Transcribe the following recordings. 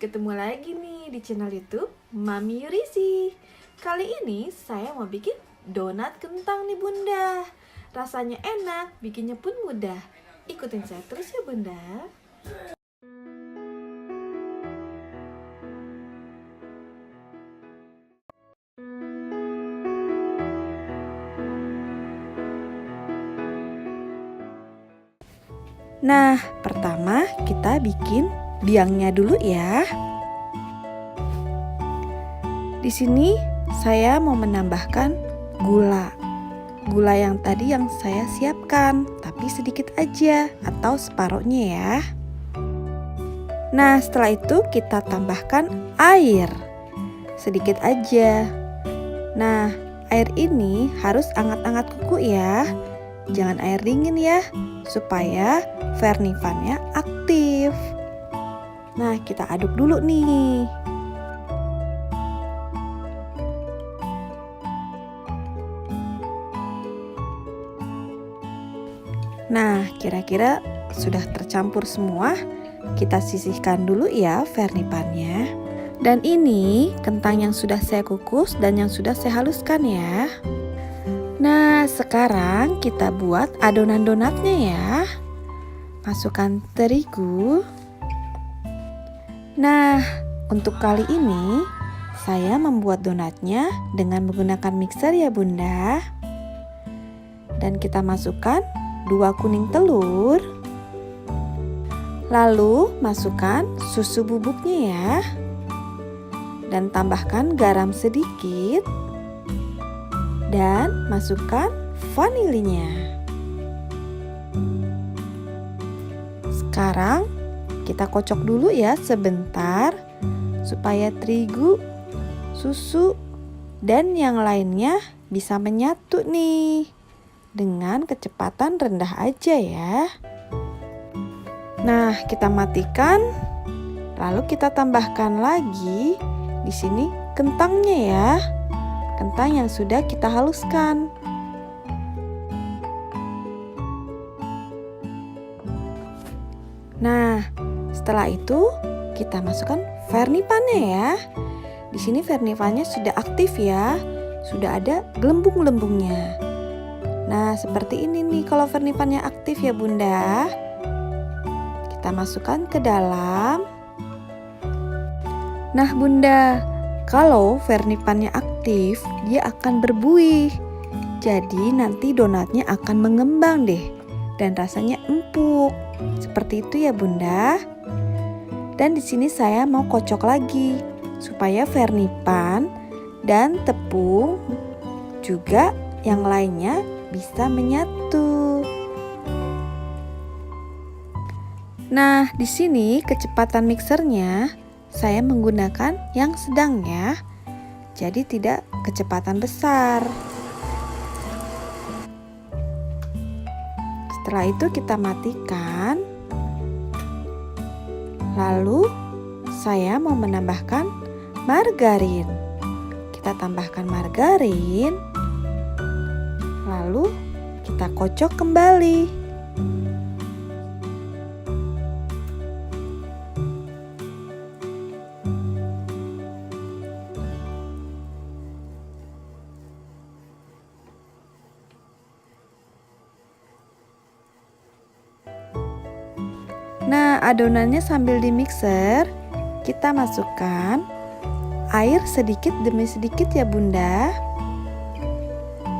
ketemu lagi nih di channel YouTube Mami Yurisi. Kali ini saya mau bikin donat kentang nih Bunda. Rasanya enak, bikinnya pun mudah. Ikutin saya terus ya Bunda. Nah, pertama kita bikin biangnya dulu ya. Di sini saya mau menambahkan gula. Gula yang tadi yang saya siapkan, tapi sedikit aja atau separuhnya ya. Nah, setelah itu kita tambahkan air. Sedikit aja. Nah, air ini harus hangat-hangat kuku ya. Jangan air dingin ya, supaya vernifannya aktif. Nah, kita aduk dulu nih. Nah, kira-kira sudah tercampur semua. Kita sisihkan dulu ya vernipannya. Dan ini kentang yang sudah saya kukus dan yang sudah saya haluskan ya. Nah, sekarang kita buat adonan donatnya ya. Masukkan terigu. Nah, untuk kali ini saya membuat donatnya dengan menggunakan mixer ya Bunda. Dan kita masukkan 2 kuning telur. Lalu masukkan susu bubuknya ya. Dan tambahkan garam sedikit. Dan masukkan vanilinya. Sekarang kita kocok dulu ya sebentar supaya terigu, susu, dan yang lainnya bisa menyatu nih dengan kecepatan rendah aja ya. Nah, kita matikan. Lalu kita tambahkan lagi di sini kentangnya ya. Kentang yang sudah kita haluskan. Nah, setelah itu kita masukkan vernipannya ya. Di sini vernipannya sudah aktif ya. Sudah ada gelembung-gelembungnya. Nah, seperti ini nih kalau vernipannya aktif ya Bunda. Kita masukkan ke dalam. Nah, Bunda, kalau vernipannya aktif, dia akan berbuih. Jadi nanti donatnya akan mengembang deh dan rasanya empuk. Seperti itu ya Bunda. Dan di sini saya mau kocok lagi supaya vernipan dan tepung juga yang lainnya bisa menyatu. Nah, di sini kecepatan mixernya saya menggunakan yang sedang ya. Jadi tidak kecepatan besar. Setelah itu kita matikan. Lalu saya mau menambahkan margarin. Kita tambahkan margarin. Lalu kita kocok kembali. Nah, adonannya sambil di mixer, kita masukkan air sedikit demi sedikit ya Bunda,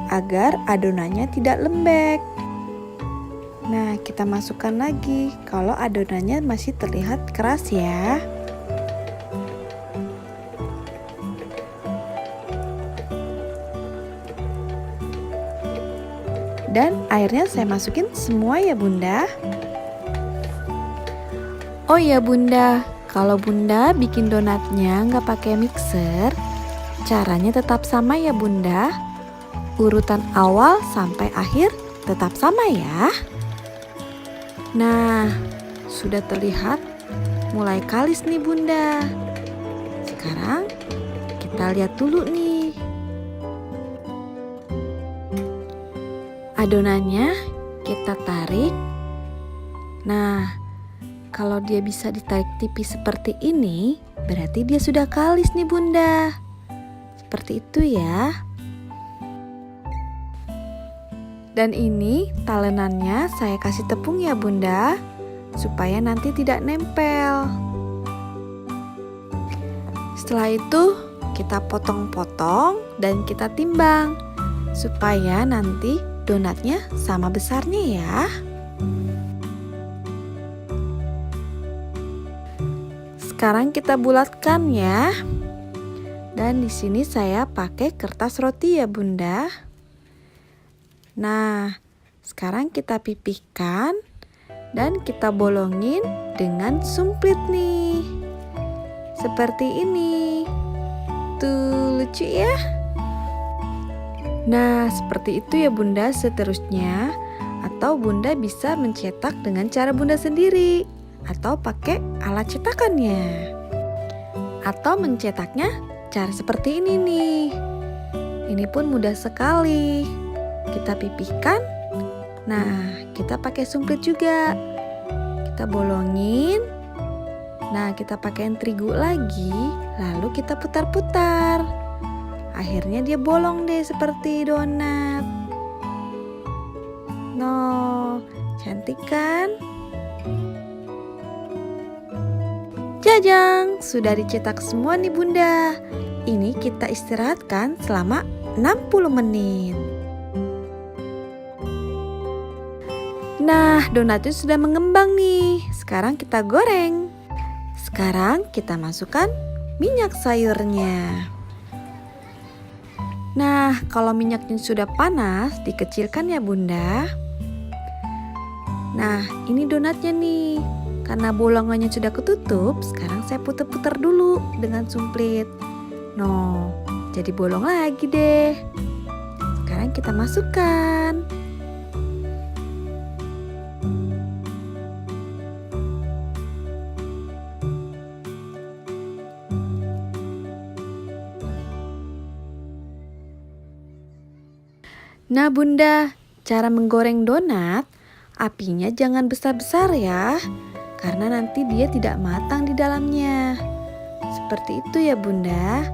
agar adonannya tidak lembek. Nah, kita masukkan lagi kalau adonannya masih terlihat keras ya. Dan airnya saya masukin semua ya Bunda. Oh ya Bunda, kalau Bunda bikin donatnya nggak pakai mixer, caranya tetap sama ya Bunda. Urutan awal sampai akhir tetap sama ya. Nah, sudah terlihat mulai kalis nih Bunda. Sekarang kita lihat dulu nih. Adonannya kita tarik. Nah, kalau dia bisa ditarik tipis seperti ini, berarti dia sudah kalis nih Bunda. Seperti itu ya. Dan ini talenannya saya kasih tepung ya Bunda, supaya nanti tidak nempel. Setelah itu kita potong-potong dan kita timbang, supaya nanti donatnya sama besarnya ya. Sekarang kita bulatkan ya. Dan di sini saya pakai kertas roti ya Bunda. Nah, sekarang kita pipihkan dan kita bolongin dengan sumplit nih. Seperti ini. Tuh, lucu ya. Nah, seperti itu ya Bunda seterusnya. Atau Bunda bisa mencetak dengan cara Bunda sendiri, atau pakai alat cetakannya, atau mencetaknya cara seperti ini nih. Ini pun mudah sekali. Kita pipihkan. Nah, kita pakai sumplit juga. Kita bolongin. Nah, kita pakai terigu lagi, lalu kita putar-putar. Akhirnya dia bolong deh seperti donat. Noh, cantik kan? Jajang, sudah dicetak semua nih Bunda. Ini kita istirahatkan selama 60 menit. Nah, donatnya sudah mengembang nih. Sekarang kita goreng. Sekarang kita masukkan minyak sayurnya. Nah, kalau minyaknya sudah panas, dikecilkan ya Bunda. Nah, ini donatnya nih. Karena bolongannya sudah ketutup, sekarang saya putar-putar dulu dengan sumplit. No, jadi bolong lagi deh. Sekarang kita masukkan. Nah Bunda, cara menggoreng donat, apinya jangan besar-besar ya. Karena nanti dia tidak matang di dalamnya. Seperti itu ya Bunda.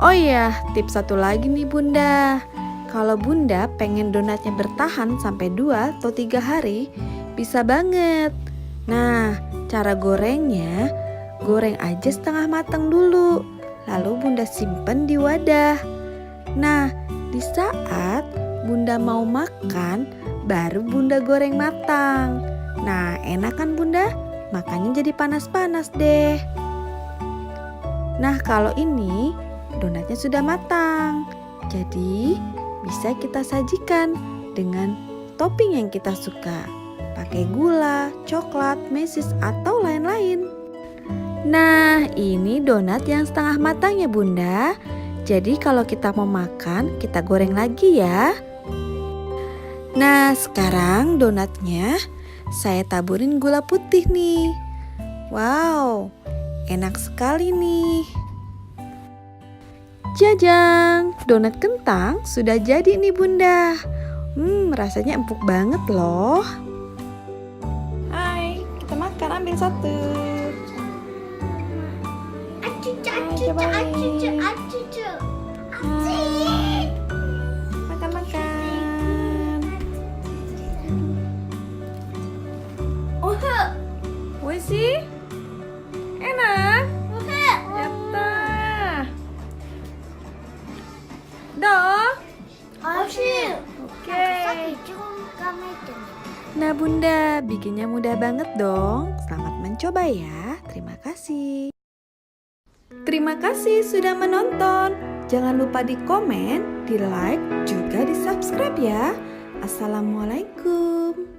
Oh iya, tips satu lagi nih Bunda. Kalau Bunda pengen donatnya bertahan sampai 2 atau 3 hari, bisa banget. Nah, cara gorengnya, goreng aja setengah matang dulu. Lalu Bunda simpen di wadah. Nah, di saat Bunda mau makan, baru Bunda goreng matang. Nah, enak kan Bunda? Makannya jadi panas-panas deh. Nah, kalau ini donatnya sudah matang. Jadi, bisa kita sajikan dengan topping yang kita suka. Pakai gula, coklat, mesis, atau lain-lain. Nah, ini donat yang setengah matang ya Bunda. Jadi, kalau kita mau makan, kita goreng lagi ya. Nah, sekarang donatnya saya taburin gula putih nih. Wow, enak sekali nih. Jajang, donat kentang sudah jadi nih Bunda. Rasanya empuk banget loh. Hai, kita makan, ambil satu. Makan. Wesi, enak. Yatta. Dah. Oke. Nah Bunda, bikinnya mudah banget dong. Selamat mencoba ya. Terima kasih. Terima kasih sudah menonton. Jangan lupa di komen, di like, juga di subscribe ya. Assalamualaikum.